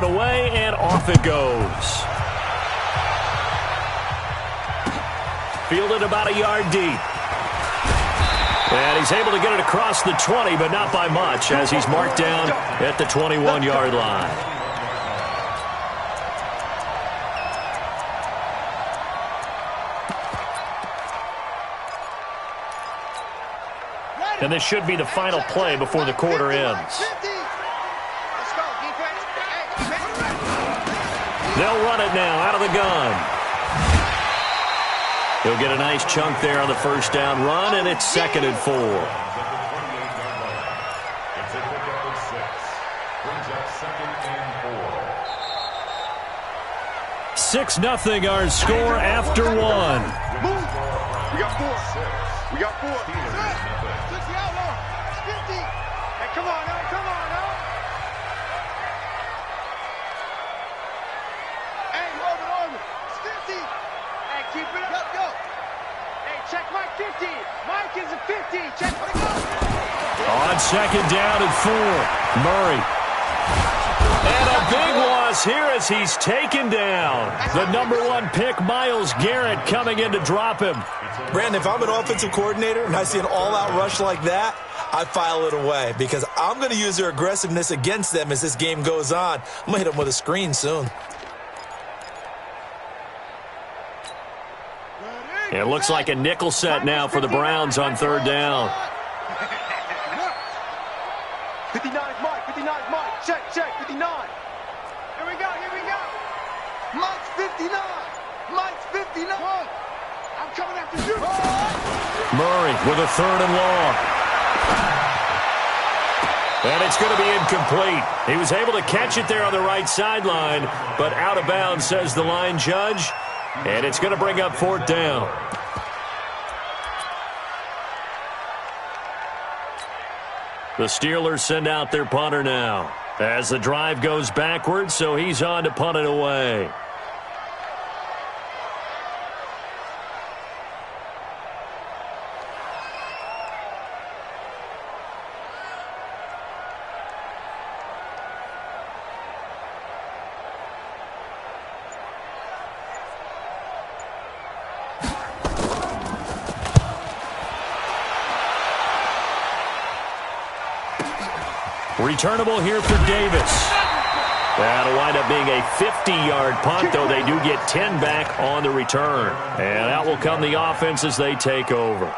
one away, and off it goes. Fielded about a yard deep. And he's able to get it across the 20, but not by much, as he's marked down at the 21-yard line. And this should be the final play before the quarter ends. They'll run it now out of the gun. He'll get a nice chunk there on the first down run, and it's 2nd and 4. Six nothing our score after one. We got 4. We got 4. Come on now, come on now. Hey, over. It's 50. Hey, keep it up. Go. Hey, check Mike 50. Mike is a 50. Check it out. On 2nd down and 4, Murray. And a big loss here as he's taken down. The number 1 pick, Myles Garrett, coming in to drop him. Brandon, if I'm an offensive coordinator and I see an all-out rush like that, I file it away because I'm going to use their aggressiveness against them as this game goes on. I'm going to hit them with a screen soon. It looks like a nickel set now for the Browns on 3rd down. 59 Mike, 59 Mike. Check, 59. Here we go. Mike's 59. Mike's 59. I'm coming after you. Murray with a 3rd and long. And it's going to be incomplete. He was able to catch it there on the right sideline, but out of bounds, says the line judge. And it's going to bring up 4th down. The Steelers send out their punter now as the drive goes backwards, so he's on to punt it away. Returnable here for Davis. That'll wind up being a 50-yard punt, though they do get 10 back on the return. And out will come the offense as they take over.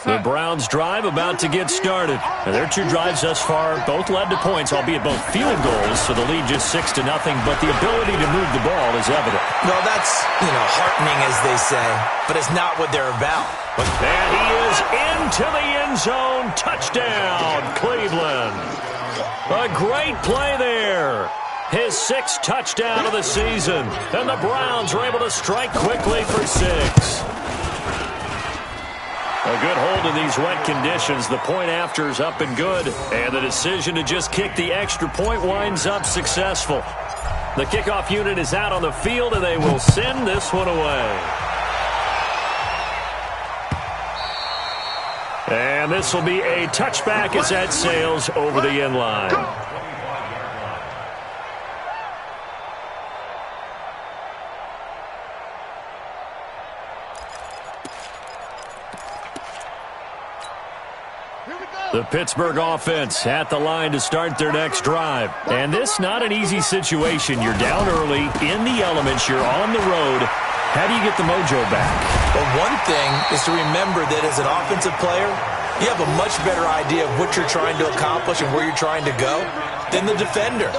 The Browns drive about to get started. And their 2 drives thus far both led to points, albeit both field goals, so the lead just 6-0, but the ability to move the ball is evident. Well, that's, heartening, as they say, but it's not what they're about. And he is into the end zone. Touchdown, Cleveland. A great play there. His 6th touchdown of the season. And the Browns are able to strike quickly for 6. A good hold in these wet conditions. The point after is up and good. And the decision to just kick the extra point winds up successful. The kickoff unit is out on the field, and they will send this one away. And this will be a touchback as that sails over the end line. The Pittsburgh offense at the line to start their next drive. And this not an easy situation. You're down early, in the elements, you're on the road. How do you get the mojo back? Well, one thing is to remember that as an offensive player, you have a much better idea of what you're trying to accomplish and where you're trying to go than the defender.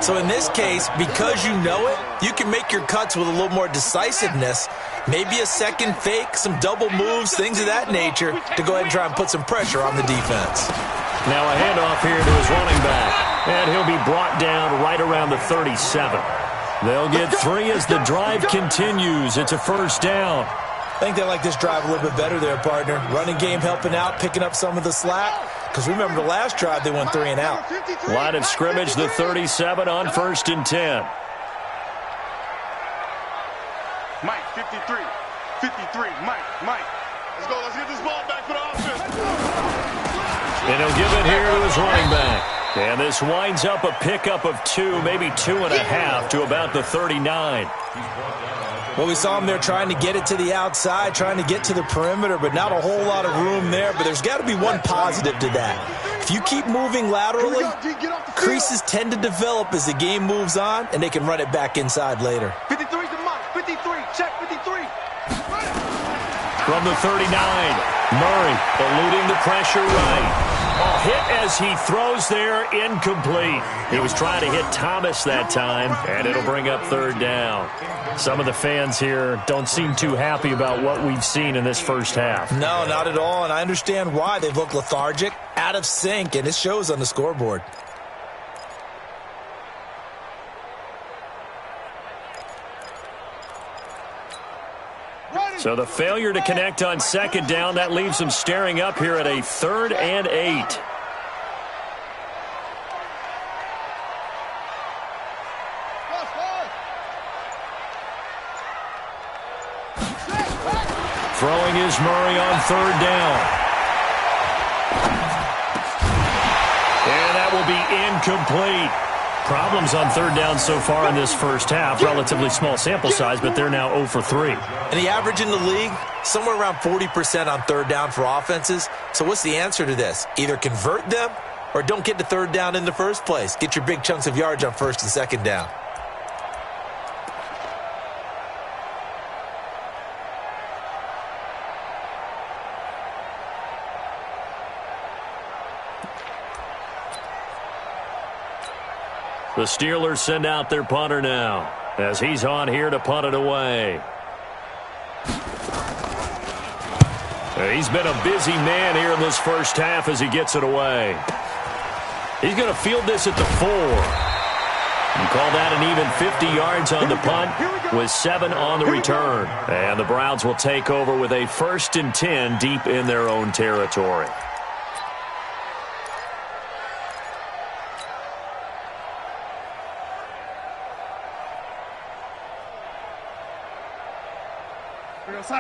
So in this case, because you know it, you can make your cuts with a little more decisiveness. Maybe a second fake, some double moves, things of that nature to go ahead and try and put some pressure on the defense. Now a handoff here to his running back. And he'll be brought down right around the 37. They'll get 3 as the drive continues. It's a first down. I think they like this drive a little bit better there, partner. Running game helping out, picking up some of the slack. Because remember, the last drive, they went 3 and out. Line of scrimmage, the 37 on 1st and 10. Mike, 53. 53. Mike. Let's go. Let's get this ball back for the offense. And he'll give it here to his running back. And this winds up a pickup of 2, maybe 2.5 to about the 39. Well, we saw him there trying to get it to the outside, trying to get to the perimeter, but not a whole lot of room there. But there's got to be one positive to that. If you keep moving laterally, creases tend to develop as the game moves on, and they can run it back inside later. 53 to Mike. 53. Check 53. From the 39, Murray eluding the pressure right. Hit as he throws there, incomplete. He was trying to hit Thomas that time, and it'll bring up 3rd down. Some of the fans here don't seem too happy about what we've seen in this first half. No, not at all, and I understand why. They've looked lethargic, out of sync, and it shows on the scoreboard. So the failure to connect on 2nd down, that leaves them staring up here at a 3rd and 8. Throwing is Murray on 3rd down. And that will be incomplete. Problems on 3rd down so far in this first half. Relatively small sample size, but they're now 0 for 3. And the average in the league, somewhere around 40% on 3rd down for offenses. So what's the answer to this? Either convert them or don't get to 3rd down in the first place. Get your big chunks of yards on 1st and 2nd down. The Steelers send out their punter now as he's on here to punt it away. He's been a busy man here in this first half as he gets it away. He's going to field this at the 4. You call that an even 50 yards on the punt with 7 on the return. And the Browns will take over with a 1st and 10 deep in their own territory.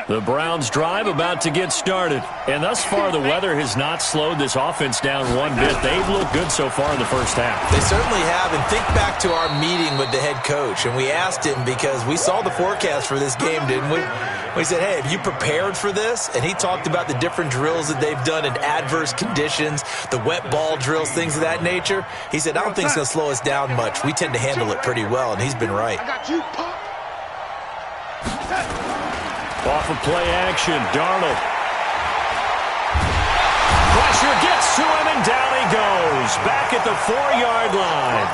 The Browns drive about to get started. And thus far, the weather has not slowed this offense down one bit. They've looked good so far in the first half. They certainly have. And think back to our meeting with the head coach. And we asked him because we saw the forecast for this game, didn't we? We said, hey, have you prepared for this? And he talked about the different drills that they've done in adverse conditions, the wet ball drills, things of that nature. He said, I don't think it's going to slow us down much. We tend to handle it pretty well, and he's been right. I got you, Pop. Off of play action, Darnold. Pressure gets to him, and down he goes. Back at the 4-yard line.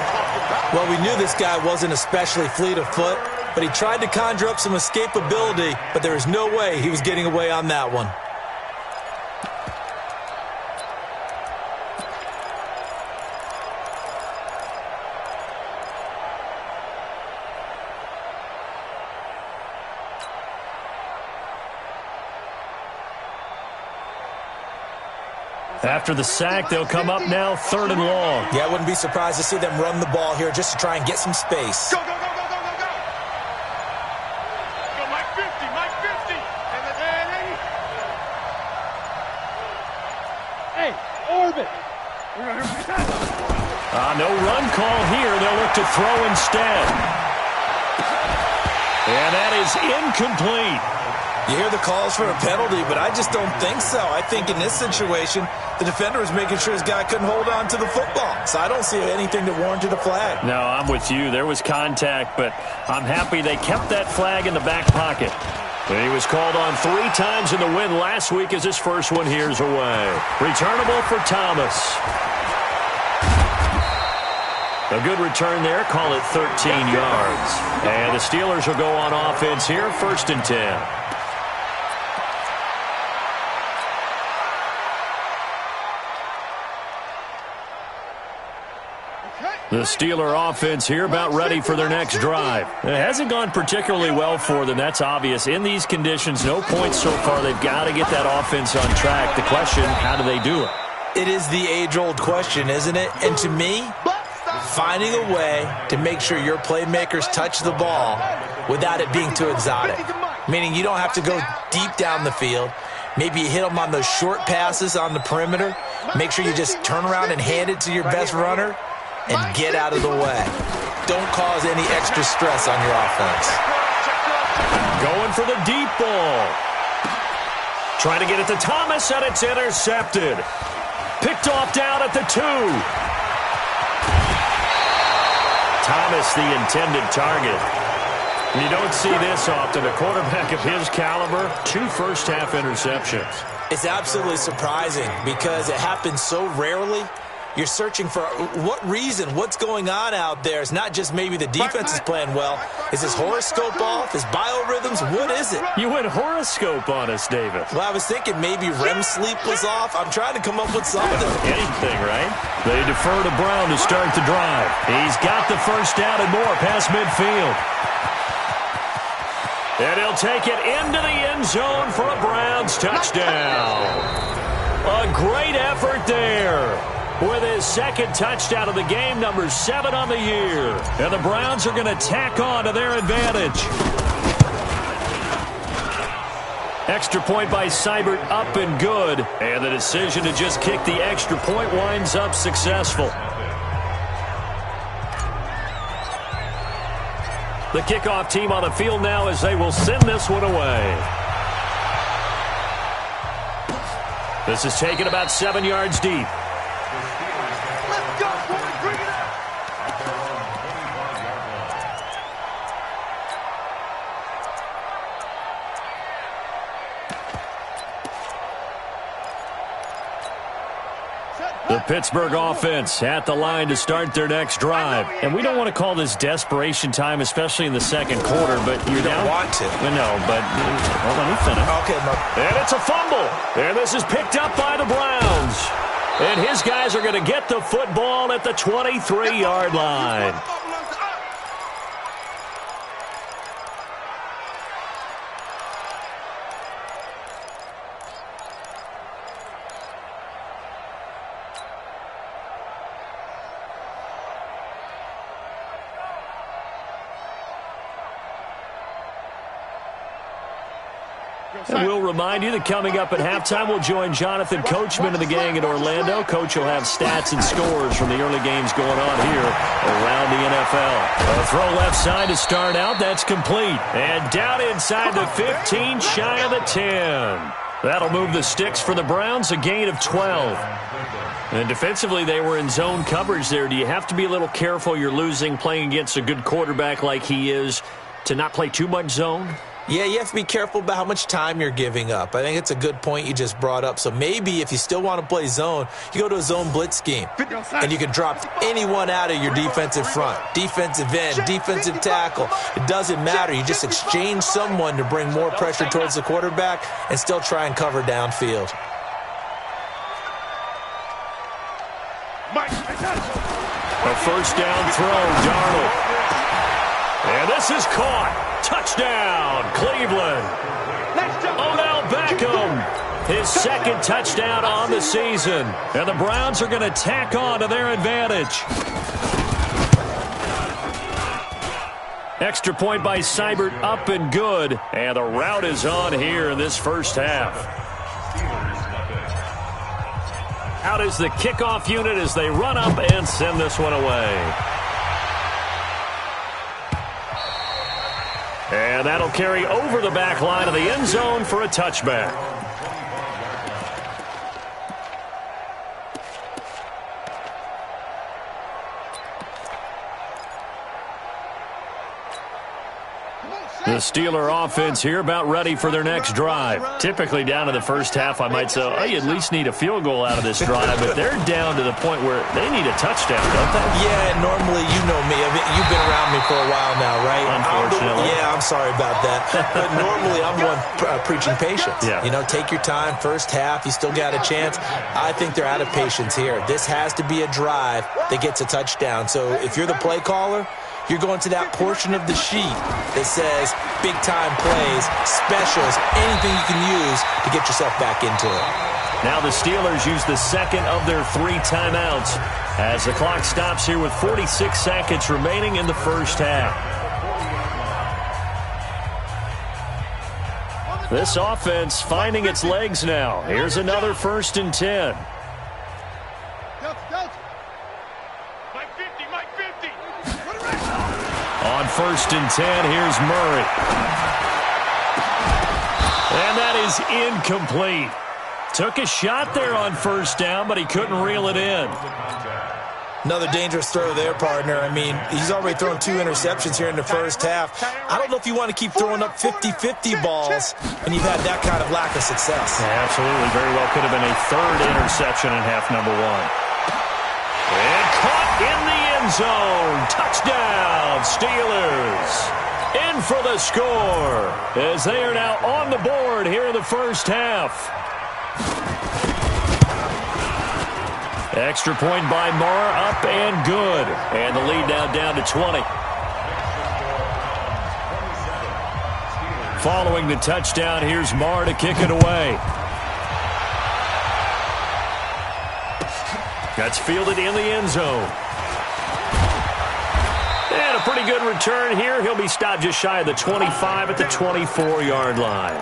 Well, we knew this guy wasn't especially fleet of foot, but he tried to conjure up some escapability, but there was no way he was getting away on that one. After the sack, they'll come up now 3rd and long. Yeah, I wouldn't be surprised to see them run the ball here just to try and get some space. Go, go, go, go, go, go, go. Go, Mike 50, Mike 50. Hey, orbit. No run call here. They'll look to throw instead. And that is incomplete. You hear the calls for a penalty, but I just don't think so. I think in this situation, the defender was making sure his guy couldn't hold on to the football. So I don't see anything that warranted a flag. No, I'm with you. There was contact, but I'm happy they kept that flag in the back pocket. And he was called on 3 times in the win last week as his first one here's away. Returnable for Thomas. A good return there. Call it 13 yards. And the Steelers will go on offense here, 1st and 10. Okay. The Steeler offense here about ready for their next drive. It hasn't gone particularly well for them. That's obvious. In these conditions, no points so far. They've got to get that offense on track. The question, how do they do it? It is the age-old question, isn't it? And to me, finding a way to make sure your playmakers touch the ball without it being too exotic. Meaning you don't have to go deep down the field. Maybe you hit them on those short passes on the perimeter. Make sure you just turn around and hand it to your best runner and get out of the way. Don't cause any extra stress on your offense. Going for the deep ball. Trying to get it to Thomas, and it's intercepted. Picked off down at the 2. Thomas, the intended target. You don't see this often. A quarterback of his caliber, 2 first-half interceptions. It's absolutely surprising because it happens so rarely. You're searching for what reason, what's going on out there. It's not just maybe the defense is playing well. Is his horoscope off? His biorhythms? What is it? You went horoscope on us, David. Well, I was thinking maybe REM sleep was off. I'm trying to come up with something. Anything, right? They defer to Brown to start the drive. He's got the first down and more past midfield. And he'll take it into the end zone for a Browns touchdown. A great effort there. With his second touchdown of the game, number 7 on the year. And the Browns are going to tack on to their advantage. Extra point by Seibert, up and good. And the decision to just kick the extra point winds up successful. The kickoff team on the field now as they will send this one away. This is taken about 7 yards deep. The Pittsburgh offense at the line to start their next drive. And we don't want to call this desperation time, especially in the second quarter, but you don't want to. No, but well, let me finish. Okay, and it's a fumble. And this is picked up by the Browns. And his guys are going to get the football at the 23-yard line. And we'll remind you that coming up at halftime, we'll join Jonathan Coachman and the gang in Orlando. Coach will have stats and scores from the early games going on here around the NFL. A throw left side to start out. That's complete. And down inside the 15, shy of the 10. That'll move the sticks for the Browns, a gain of 12. And defensively, they were in zone coverage there. Do you have to be a little careful? You're losing, playing against a good quarterback like he is, to not play too much zone? Yeah, you have to be careful about how much time you're giving up. I think it's a good point you just brought up. So maybe if you still want to play zone, you go to a zone blitz scheme. And you can drop anyone out of your defensive front. Defensive end, defensive tackle. It doesn't matter. You just exchange someone to bring more pressure towards the quarterback and still try and cover downfield. A first down throw, Darnold. And this is caught. Touchdown, Cleveland. Odell Beckham, his second touchdown on the season. And the Browns are going to tack on to their advantage. Extra point by Seibert, up and good. And the route is on here in this first half. Out is the kickoff unit as they run up and send this one away. And that'll carry over the back line of the end zone for a touchback. The Steeler offense here about ready for their next drive. Typically down to the first half, I might say, oh, you at least need a field goal out of this drive, but they're down to the point where they need a touchdown, don't they? Yeah, normally, you know me. I mean, you've been around me for a while now, right? Unfortunately. I'm sorry about that. But normally, I'm one preaching patience. Yeah. You know, take your time. First half, you still got a chance. I think they're out of patience here. This has to be a drive that gets a touchdown. So if you're the play caller, you're going to that portion of the sheet that says big-time plays, specials, anything you can use to get yourself back into it. Now the Steelers use the second of their 3 timeouts as the clock stops here with 46 seconds remaining in the first half. This offense finding its legs now. Here's another 1st and 10. On 1st and 10, here's Murray. And that is incomplete. Took a shot there on 1st down, but he couldn't reel it in. Another dangerous throw there, partner. I mean, he's already thrown 2 interceptions here in the first half. I don't know if you want to keep throwing up 50-50 balls when you've had that kind of lack of success. Yeah, absolutely. Very well could have been a 3rd interception in half number 1. And caught in the end zone. Touchdown, Steelers. In for the score as they are now on the board here in the first half. Extra point by Marr, up and good. And the lead now down to 20. Following the touchdown, here's Marr to kick it away. That's fielded in the end zone. And a pretty good return here. He'll be stopped just shy of the 25 at the 24-yard line.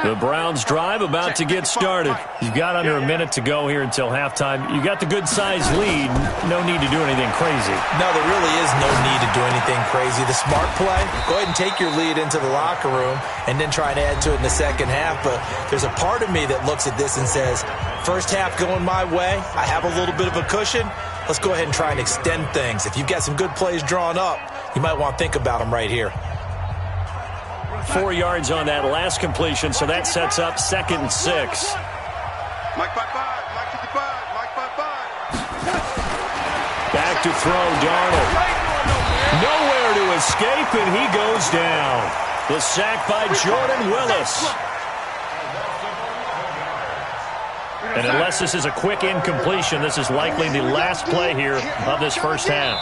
The Browns drive about to get started. You've got under a minute to go here until halftime. You got the good-sized lead. No need to do anything crazy. No, there really is no need to do anything crazy. The smart play, go ahead and take your lead into the locker room and then try to add to it in the second half. But there's a part of me that looks at this and says, first half going my way, I have a little bit of a cushion. Let's go ahead and try and extend things. If you've got some good plays drawn up, you might want to think about them right here. 4 yards on that last completion, so that sets up 2nd and 6. Mike 5-5, Mike 55, Mike 5-5. Back to throw, Darnold. Nowhere to escape, and he goes down. The sack by Jordan Willis. And unless this is a quick incompletion, this is likely the last play here of this first half.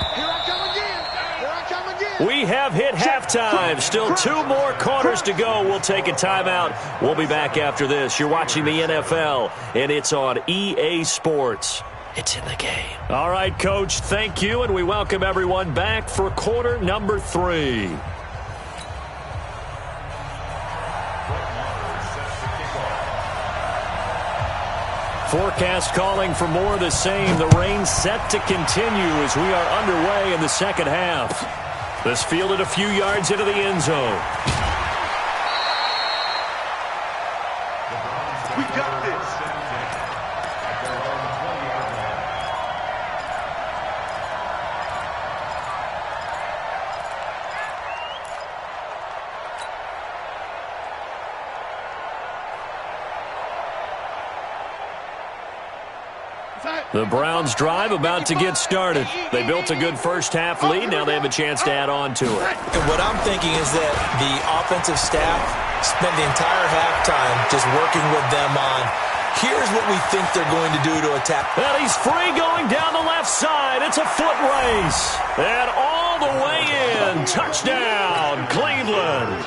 We have hit halftime. Still 2 more quarters to go. We'll take a timeout. We'll be back after this. You're watching the NFL, and it's on EA Sports. It's in the game. All right, Coach, thank you, and we welcome everyone back for quarter number 3. Forecast calling for more of the same. The rain set to continue as we are underway in the second half. This fielded a few yards into the end zone. We got this. The Browns drive about to get started. They built a good first half lead. Now they have a chance to add on to it. And what I'm thinking is that the offensive staff spent the entire halftime just working with them on, here's what we think they're going to do to attack. And he's free going down the left side. It's a foot race. And all the way in. Touchdown, Cleveland.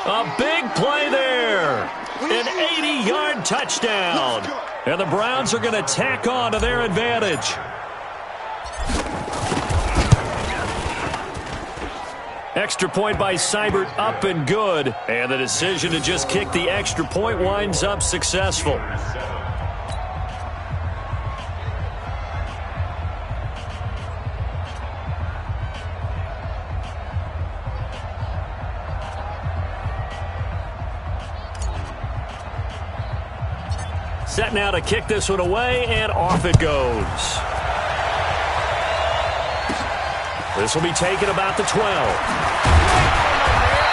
A big play there. An 80-yard touchdown. And the Browns are going to tack on to their advantage. Extra point by Seibert, up and good. And the decision to just kick the extra point winds up successful. Set now to kick this one away, and off it goes. This will be taken about the 12.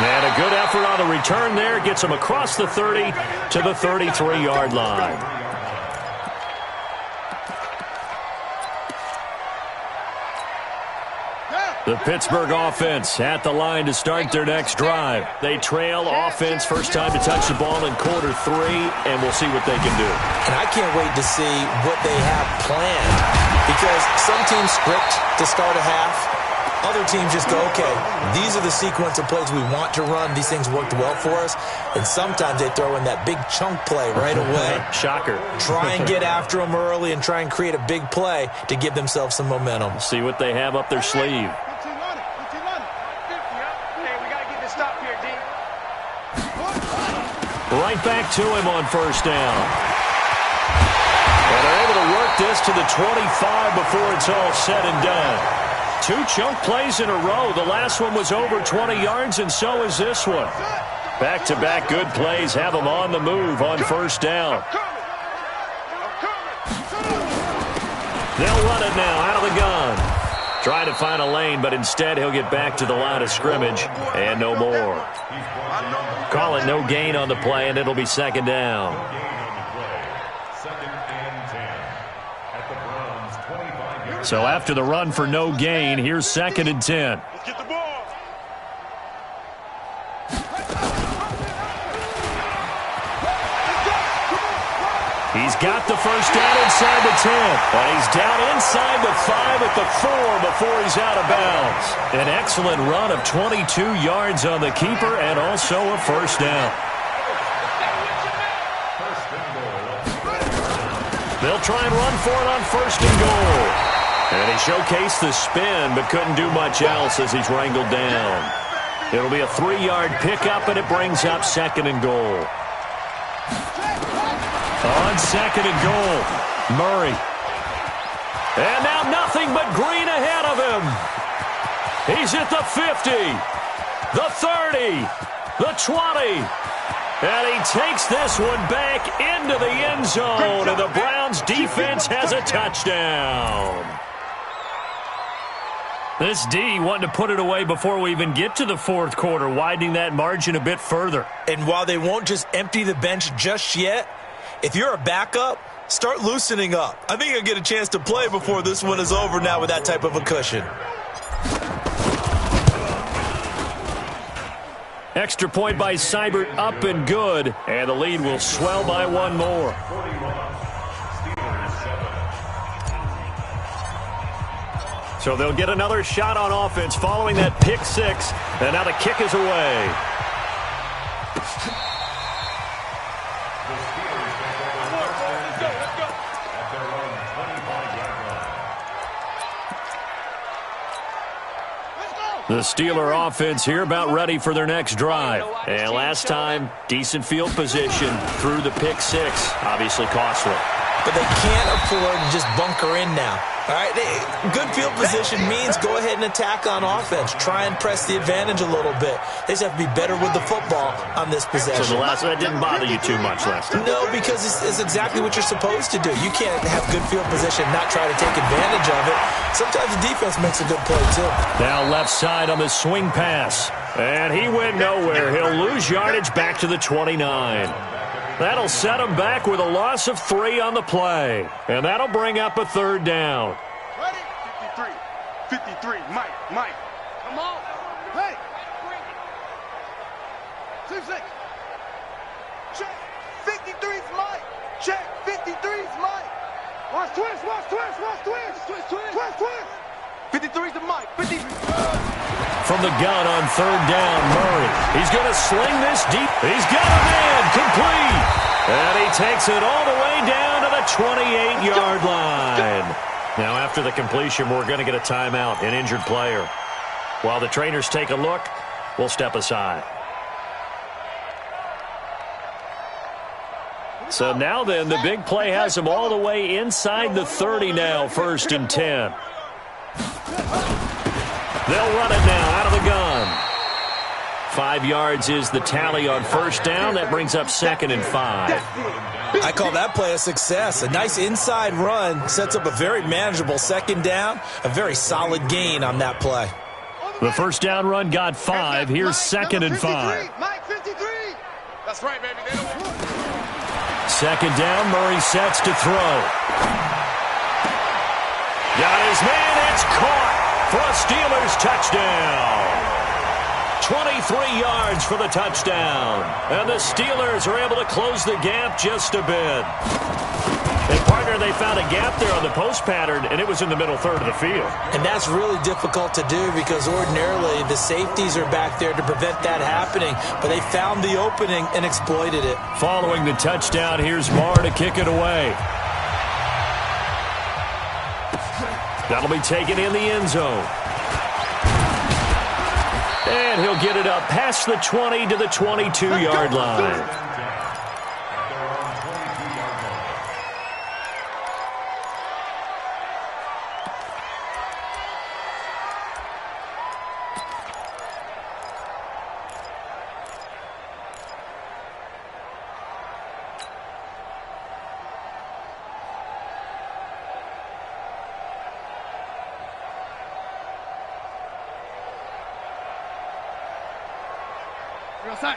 And a good effort on the return there. Gets him across the 30 to the 33-yard line. The Pittsburgh offense at the line to start their next drive. They trail offense, first time to touch the ball in quarter 3, and we'll see what they can do. And I can't wait to see what they have planned, because some teams script to start a half. Other teams just go, okay, these are the sequence of plays we want to run. These things worked well for us. And sometimes they throw in that big chunk play right away. Shocker. Try and get after them early and try and create a big play to give themselves some momentum. See what they have up their sleeve. Right back to him on first down. And they're able to work this to the 25 before it's all said and done. 2 chunk plays in a row. The last one was over 20 yards, and so is this one. Back-to-back good plays have them on the move on first down. They'll run it now out of the gun. Trying to find a lane, but instead he'll get back to the line of scrimmage, and no more. Call it no gain on the play, and it'll be second down. So after the run for no gain, here's second and 10. Let's get the ball. He's got the first down inside the 10. And he's down inside the 5 at the 4 before he's out of bounds. An excellent run of 22 yards on the keeper and also a first down. They'll try and run for it on first and goal. And he showcased the spin, but couldn't do much else as he's wrangled down. It'll be a 3-yard pickup, and it brings up second and goal. On second and goal, Murray. And now nothing but green ahead of him. He's at the 50, the 30, the 20. And he takes this one back into the end zone, and the Browns defense has a touchdown. This D wanting to put it away before we even get to the fourth quarter, widening that margin a bit further. And while they won't just empty the bench just yet, if you're a backup, start loosening up. I think you'll get a chance to play before this one is over now with that type of a cushion. Extra point by Seibert, up and good, and the lead will swell by one more. So they'll get another shot on offense following that pick 6, and now the kick is away. The Steeler offense here about ready for their next drive. And last time, decent field position through the pick 6. Obviously costly. But they can't afford to just bunker in now. All right, good field position means go ahead and attack on offense. Try and press the advantage a little bit. They just have to be better with the football on this possession. So the last one didn't bother you too much last time? No, because it's exactly what you're supposed to do. You can't have good field position and not try to take advantage of it. Sometimes the defense makes a good play, too. Now left side on the swing pass. And he went nowhere. He'll lose yardage back to the 29. That'll set him back with a loss of 3 on the play. And that'll bring up a third down. Ready? 53. Mike. Come on. Hey. 2-6. Check. 53's Mike. Check. 53's Mike. Watch twist. 53's the Mike. 50. From the gun on third down, Murray. He's going to sling this deep. He's got a man complete. And he takes it all the way down to the 28-yard line. Now, after the completion, we're going to get a timeout, an injured player. While the trainers take a look, we'll step aside. So now then, the big play has him all the way inside the 30 now, first and 10. They'll run it now out of the gun. 5 yards is the tally on first down. That brings up second and 5. I call that play a success. A nice inside run sets up a very manageable second down, a very solid gain on that play. The first down run got 5. Here's second and 5. Mike 53. That's right, baby. Second down, Murray sets to throw. Got his man, it's caught for a Steelers touchdown. 23 yards for the touchdown. And the Steelers are able to close the gap just a bit. And, partner, they found a gap there on the post pattern, and it was in the middle third of the field. And that's really difficult to do because ordinarily the safeties are back there to prevent that happening. But they found the opening and exploited it. Following the touchdown, here's Marr to kick it away. That'll be taken in the end zone. And he'll get it up past the 20 to the 22-yard line.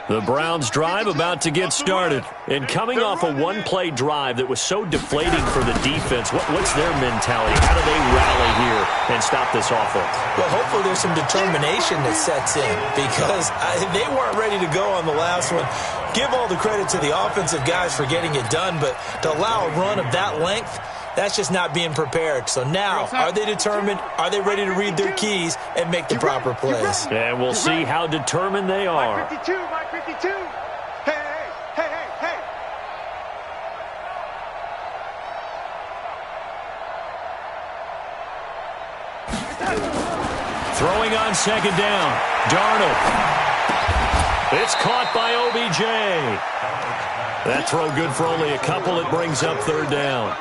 The Browns' drive about to get started. And coming off a one-play drive that was so deflating for the defense, what's their mentality? How do they rally here and stop this offense? Well, hopefully there's some determination that sets in because they weren't ready to go on the last one. Give all the credit to the offensive guys for getting it done, but to allow a run of that length, that's just not being prepared. So now, are they determined? Are they ready to read their keys and make the proper plays? And we'll see how determined they are. Mike 52, Mike 52. Hey. Throwing on second down. Darnold. It's caught by OBJ. That throw good for only a couple. It brings up third down.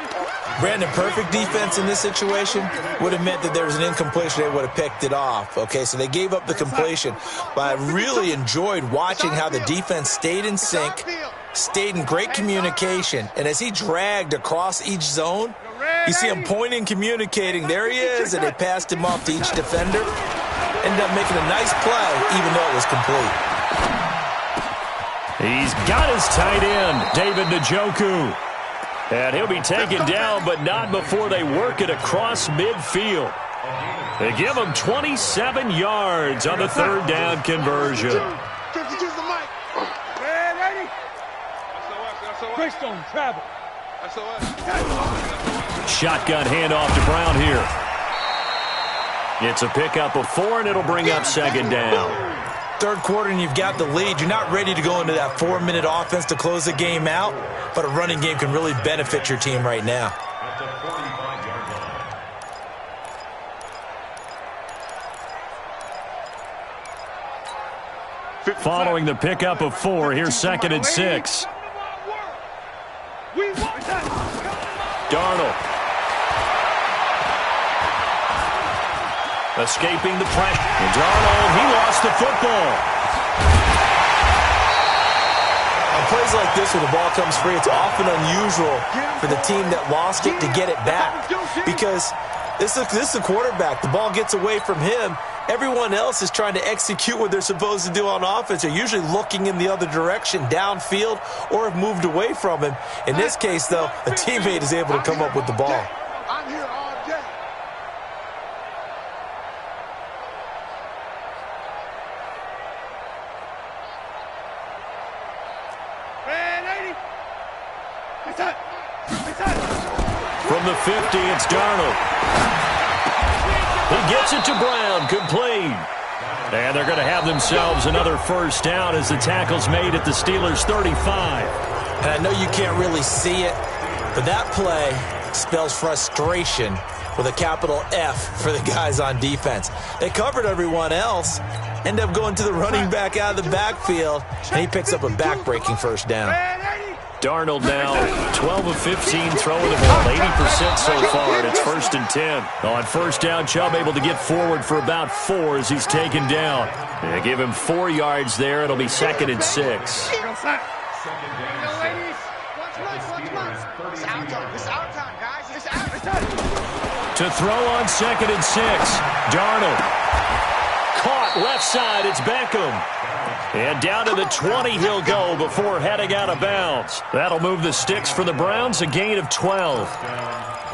Brandon, perfect defense in this situation would have meant that there was an incompletion. They would have picked it off. Okay, so they gave up the completion. But I really enjoyed watching how the defense stayed in sync, stayed in great communication. And as he dragged across each zone, you see him pointing, communicating. There he is, and they passed him off to each defender. Ended up making a nice play, even though it was complete. He's got his tight end, David Njoku. And he'll be taken down, but not before they work it across midfield. They give him 27 yards on the third down conversion. 52's the mic. Ready? Greystone, travel. Shotgun handoff to Brown here. It's a pickup of 4, and it'll bring up second down. Third quarter and you've got the lead. You're not ready to go into that 4-minute offense to close the game out, but a running game can really benefit your team right now. Following the pickup of 4, here's second and 6. Darnold. Escaping the pressure. And Darnold, he lost the football. On plays like this when the ball comes free, it's often unusual for the team that lost it to get it back. Because this is a quarterback. The ball gets away from him. Everyone else is trying to execute what they're supposed to do on offense. They're usually looking in the other direction, downfield, or have moved away from him. In this case, though, a teammate is able to come up with the ball. I'm here all day. From the 50, it's Darnold. He gets it to Brown, complete. And they're going to have themselves another first down as the tackle's made at the Steelers' 35. And I know you can't really see it, but that play spells frustration with a capital F for the guys on defense. They covered everyone else, end up going to the running back out of the backfield, and he picks up a back-breaking first down. Darnold now 12 of 15 throwing the ball, 80% so far, and it's first and 10. On first down, Chubb able to get forward for about 4 as he's taken down. They give him 4 yards there. It'll be second and 6. It's our time. It's our time, guys. It's our time. To throw on 2nd and 6. Darnold. Caught left side. It's Beckham. And down to the 20 he'll go before heading out of bounds. That'll move the sticks for the Browns, a gain of 12.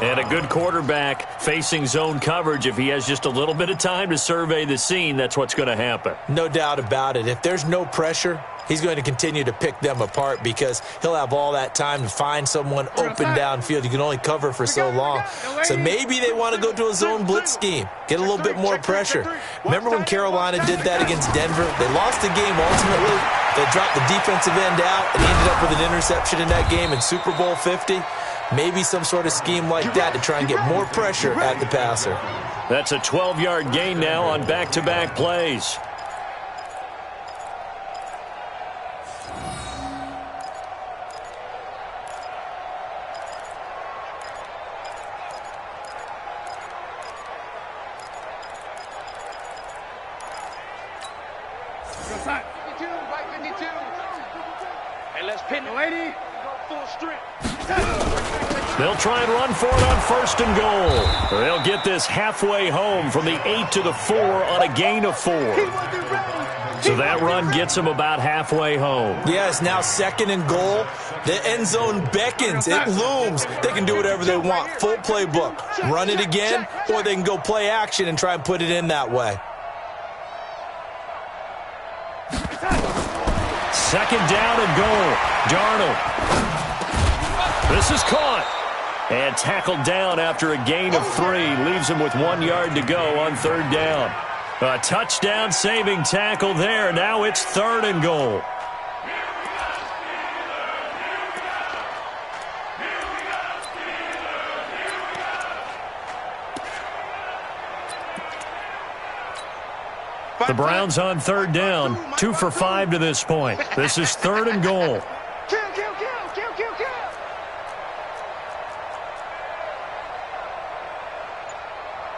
And a good quarterback facing zone coverage. If he has just a little bit of time to survey the scene, that's what's going to happen. No doubt about it. If there's no pressure, he's going to continue to pick them apart because he'll have all that time to find someone open downfield. You can only cover for so long. So maybe they want to go to a zone blitz scheme, get a little bit more pressure. Remember when Carolina did that against Denver? They lost the game ultimately. They dropped the defensive end out and ended up with an interception in that game in Super Bowl 50. Maybe some sort of scheme like that to try and get more pressure at the passer. That's a 12-yard gain now on back-to-back plays. They'll try and run for it on 1st and goal. They'll get this halfway home from the 8 to the 4 on a gain of 4. So that run gets them about halfway home. Yes, now 2nd and goal. The end zone beckons. It looms. They can do whatever they want. Full playbook. Run it again, or they can go play action and try and put it in that way. 2nd down and goal. Darnold. This is caught. And tackled down after a gain of 3. Leaves him with 1 yard to go on 3rd down. A touchdown-saving tackle there. Now it's 3rd and goal. The Browns on 3rd down. 2 for 5 to this point. This is 3rd and goal. Kill, kill, kill, kill, kill, kill.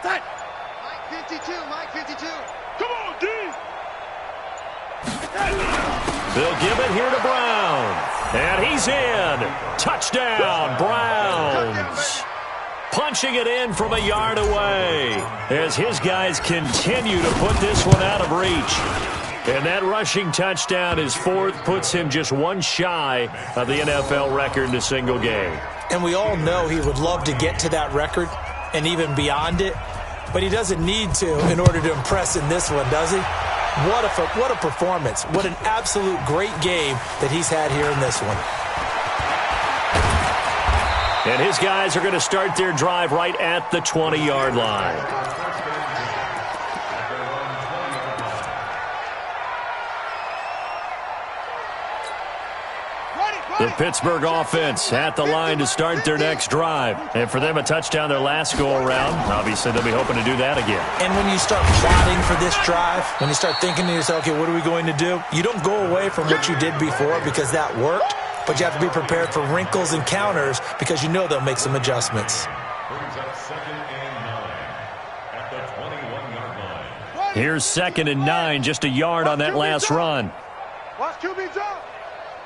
Mike 52, Mike 52. Come on, D. They'll give it here to Brown. And he's in. Touchdown, Browns. Punching it in from a yard away as his guys continue to put this one out of reach. And that rushing touchdown, his 4th, puts him just 1 shy of the NFL record in a single game. And we all know he would love to get to that record and even beyond it, but he doesn't need to in order to impress in this one, does he? What a performance. What an absolute great game that he's had here in this one. And his guys are going to start their drive right at the 20-yard line. The Pittsburgh offense at the line to start their next drive. And for them, a touchdown their last go-around. Obviously, they'll be hoping to do that again. And when you start plotting for this drive, when you start thinking to yourself, okay, what are we going to do? You don't go away from what you did before because that worked, but you have to be prepared for wrinkles and counters because you know they'll make some adjustments. Here's 2nd and 9, just a yard on that last run. Watch QB jump.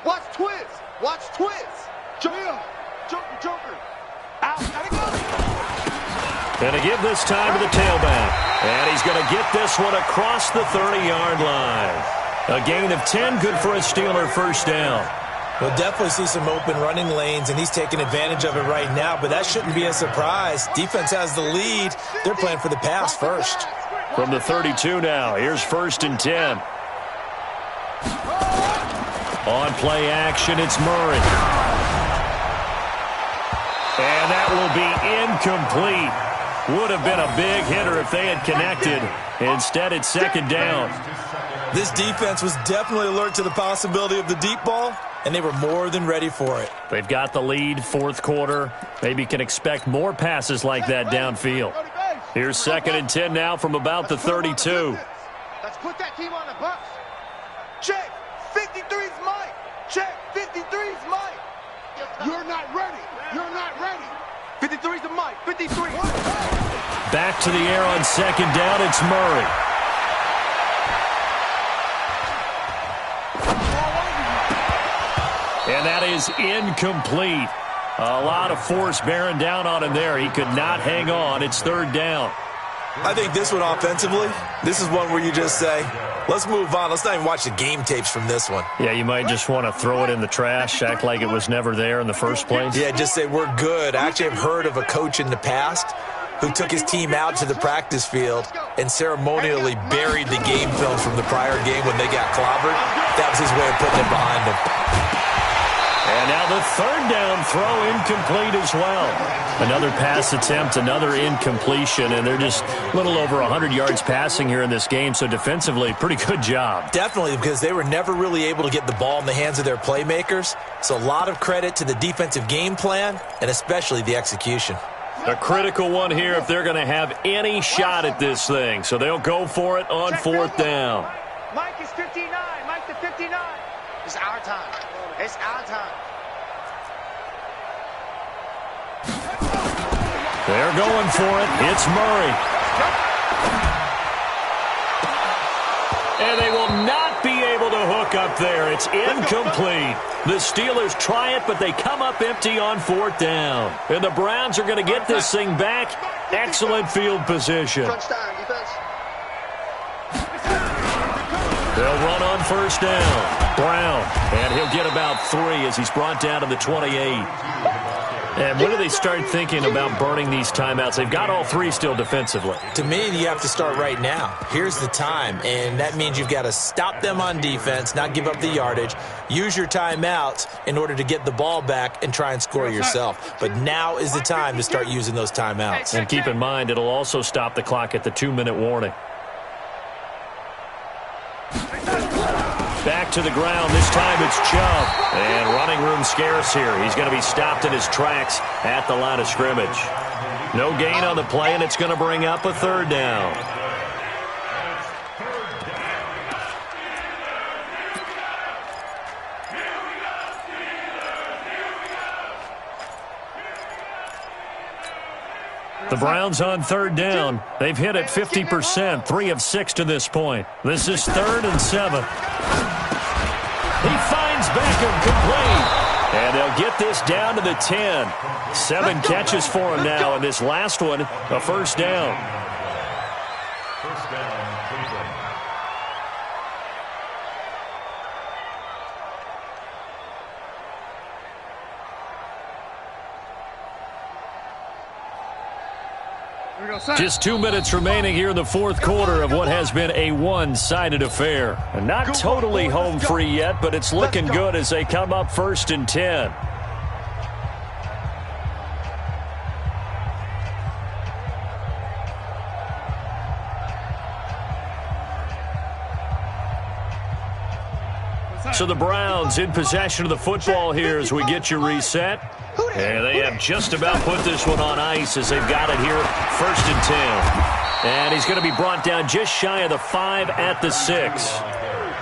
Watch twist. Watch twist. Joker. Out. Gotta go. And to give this time to the tailback. And he's going to get this one across the 30-yard line. A gain of 10, good for a Steeler 1st down. We'll definitely see some open running lanes, and he's taking advantage of it right now, but that shouldn't be a surprise. Defense has the lead. They're playing for the pass first. From the 32 now, here's 1st and 10. On play action, it's Murray. And that will be incomplete. Would have been a big hitter if they had connected. Instead, it's 2nd down. This defense was definitely alert to the possibility of the deep ball, and they were more than ready for it. They've got the lead, 4th quarter. Maybe can expect more passes like that downfield. Here's 2nd and 10 now from about the 32. Let's put that team on the bus. Check. 53's Mike. Check. 53's Mike. You're not ready. You're not ready. 53's the Mike. 53. Back to the air on 2nd down. It's Murray. And that is incomplete. A lot of force bearing down on him there. He could not hang on. It's third down. I think this one offensively, this is one where you just say, let's move on. Let's not even watch the game tapes from this one. Yeah, you might just want to throw it in the trash, act like it was never there in the first place. Yeah, just say we're good. I actually have heard of a coach in the past who took his team out to the practice field and ceremonially buried the game film from the prior game when they got clobbered. That was his way of putting it behind him. And now the third down throw incomplete as well. Another pass attempt, another incompletion, and they're just a little over 100 yards passing here in this game, so defensively, pretty good job. Definitely, because they were never really able to get the ball in the hands of their playmakers, so a lot of credit to the defensive game plan and especially the execution. A critical one here if they're going to have any shot at this thing, so they'll go for it on fourth down. Mike is 59. Mike to 59. It's our time. It's our time. They're going for it. It's Murray. And they will not be able to hook up there. It's incomplete. The Steelers try it, but they come up empty on fourth down. And the Browns are going to get this thing back. Excellent field position. They'll run on first down. Brown, and he'll get about 3 as he's brought down to the 28. And when do they start thinking about burning these timeouts? They've got all 3 still defensively. To me, you have to start right now. Here's the time, and that means you've got to stop them on defense, not give up the yardage, use your timeouts in order to get the ball back and try and score yourself. But now is the time to start using those timeouts. And keep in mind, it'll also stop the clock at the 2-minute warning. Back to the ground. This time it's Chubb. And running room scarce here. He's going to be stopped in his tracks at the line of scrimmage. No gain on the play, and it's going to bring up a third down. The Browns on third down. They've hit it 50%, 3 of 6 to this point. This is 3rd and 7. He finds Beckham complete. And they'll get this down to the 10. 7 catches for him now, and this last one, a first down. Just 2 minutes remaining here in the fourth quarter of what has been a one-sided affair. And not totally home free yet, but it's looking good as they come up 1st and 10. So the Browns in possession of the football here as we get you reset. And they have just about put this one on ice as they've got it here 1st and 10. And he's going to be brought down just shy of the 5 at the 6.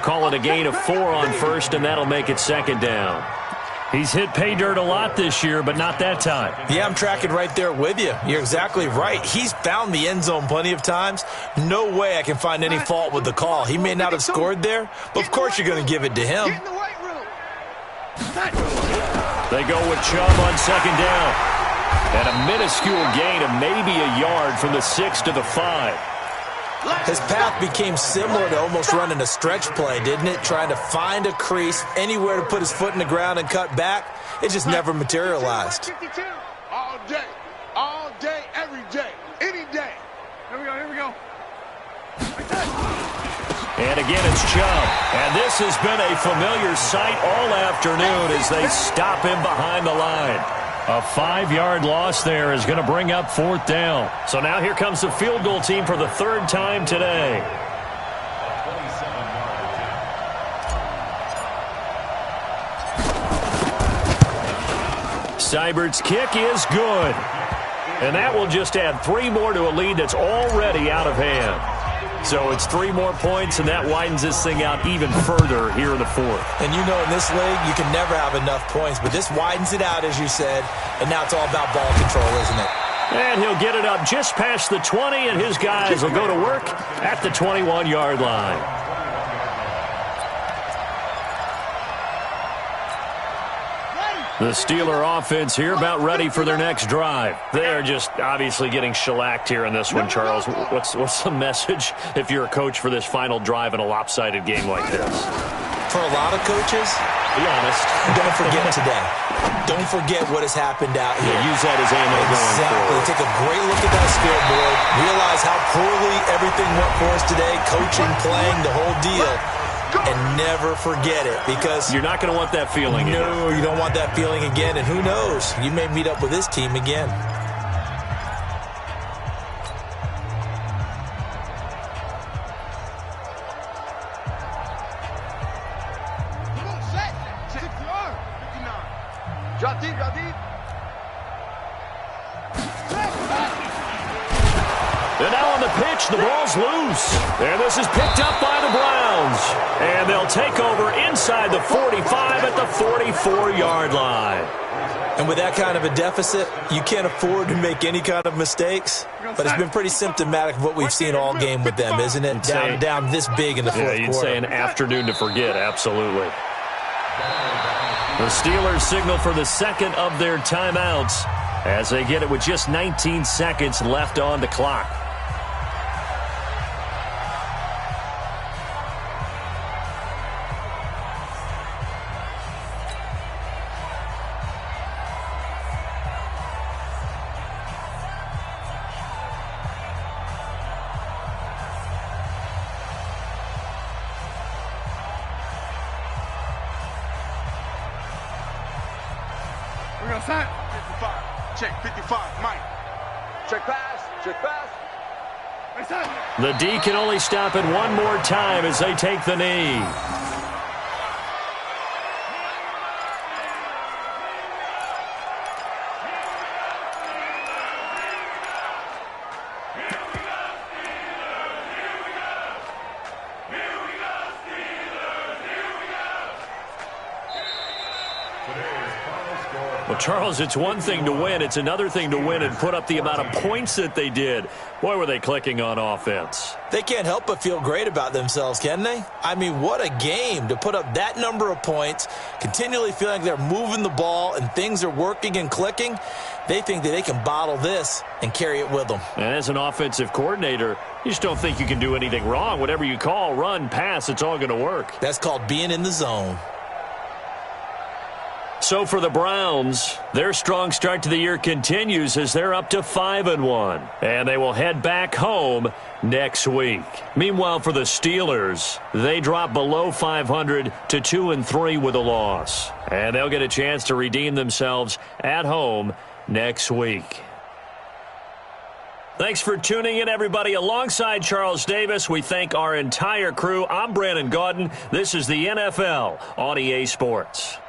Call it a gain of 4 on first, and that'll make it 2nd down. He's hit pay dirt a lot this year, but not that time. Yeah, I'm tracking right there with you. You're exactly right. He's found the end zone plenty of times. No way I can find any fault with the call. He may not have scored there, but of course you're going to give it to him. They go with Chubb on 2nd down. And a minuscule gain of maybe a yard from the 6 to the 5. His path became similar to almost running a stretch play, didn't it? Trying to find a crease, anywhere to put his foot in the ground and cut back. It just never materialized. All day, every day, any day. Here we go. And again, it's Chubb. And this has been a familiar sight all afternoon as they stop him behind the line. A 5-yard loss there is going to bring up 4th down. So now here comes the field goal team for the 3rd time today. Seibert's kick is good. And that will just add 3 more to a lead that's already out of hand. So it's 3 more points, and that widens this thing out even further here in the 4th. And you know in this league, you can never have enough points, but this widens it out, as you said, and now it's all about ball control, isn't it? And he'll get it up just past the 20, and his guys will go to work at the 21-yard line. The Steeler offense here about ready for their next drive. They are just obviously getting shellacked here in this one, Charles. What's the message if you're a coach for this final drive in a lopsided game like this? For a lot of coaches, be honest, don't forget today. Don't forget what has happened out here. Yeah, use that as ammo going forward. Take a great look at that scoreboard. Realize how poorly everything went for us today. Coaching, playing, the whole deal. And never forget it, because you're not going to want that feeling again. No, you don't want that feeling again. And who knows? You may meet up with this team again. Drop deep, drop deep. And now on the pitch, the ball's loose. And this is picked up by the Browns. And they'll take over inside the 45 at the 44-yard line. And with that kind of a deficit, you can't afford to make any kind of mistakes. But it's been pretty symptomatic of what we've seen all game with them, isn't it? Down this big in the fourth quarter. You'd say an afternoon to forget, absolutely. The Steelers signal for the second of their timeouts as they get it with just 19 seconds left on the clock. We're going to sign. 55. Check 55. Mike. Check pass. Check pass. The D can only stop it one more time as they take the knee. Well, Charles, it's one thing to win. It's another thing to win and put up the amount of points that they did. Boy, were they clicking on offense. They can't help but feel great about themselves, can they? I mean, what a game to put up that number of points, continually feeling like they're moving the ball and things are working and clicking. They think that they can bottle this and carry it with them. And as an offensive coordinator, you just don't think you can do anything wrong. Whatever you call, run, pass, it's all going to work. That's called being in the zone. So for the Browns, their strong start to the year continues as they're up to 5-1. And they will head back home next week. Meanwhile, for the Steelers, they drop below 500 to 2-3 with a loss. And they'll get a chance to redeem themselves at home next week. Thanks for tuning in, everybody. Alongside Charles Davis, we thank our entire crew. I'm Brandon Gaudin. This is the NFL on EA Sports.